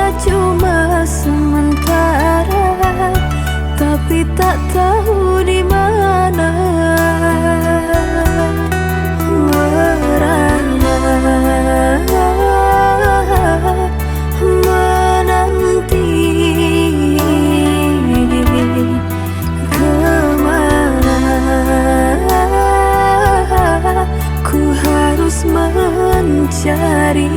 katanya cuma sementara, tapi tak tahu di mana merana menanti kemana ku harus mencari.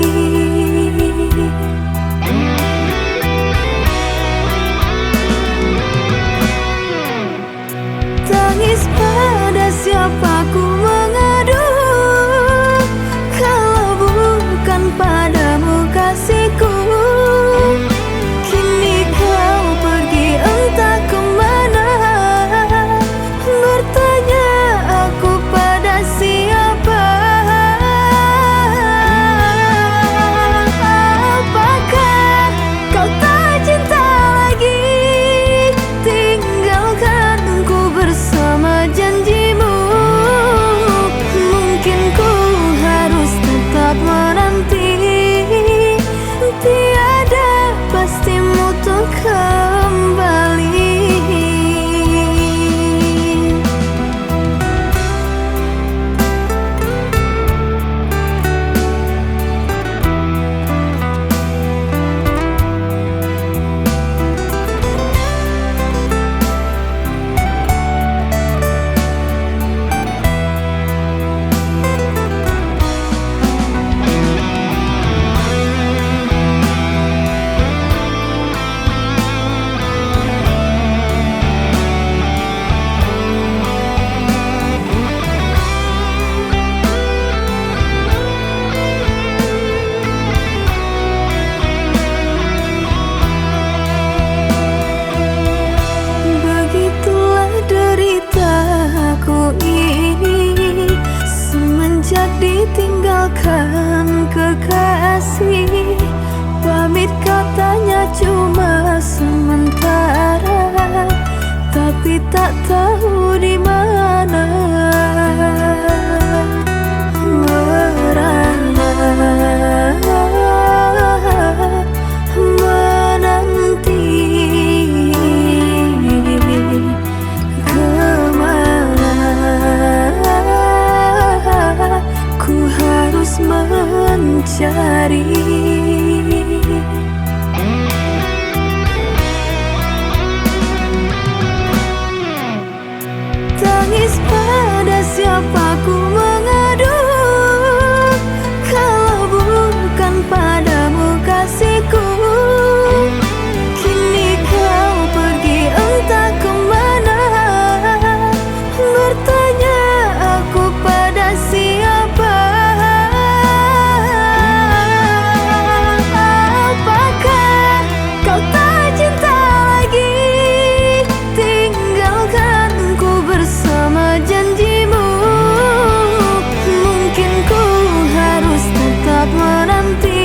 Tangis pada siapa ku mengadu, kalau bukan padamu kasihku. Kini kau pergi entah kemana, bertanya aku pada siapa. Apakah kau tak cinta lagi, tinggalkan ku bersama janjimu? Mungkin ku harus tetap menanti, tiada pastimu untuk kembali. Ditinggalkan kekasih, pamit katanya cuma sementara, tapi tak tahu di mana merana menanti kemana ku harus mencari. Tangis pada siapa ku mengadu, kalau bukan padamu kasihku. Kini kau pergi entah kemana, bertanya aku pada siapa. Apakah kau tak cinta lagi, tinggalkan ku bersama janjimu? Mungkin ku harus tetap menanti,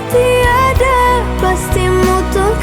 tiada pastimu untuk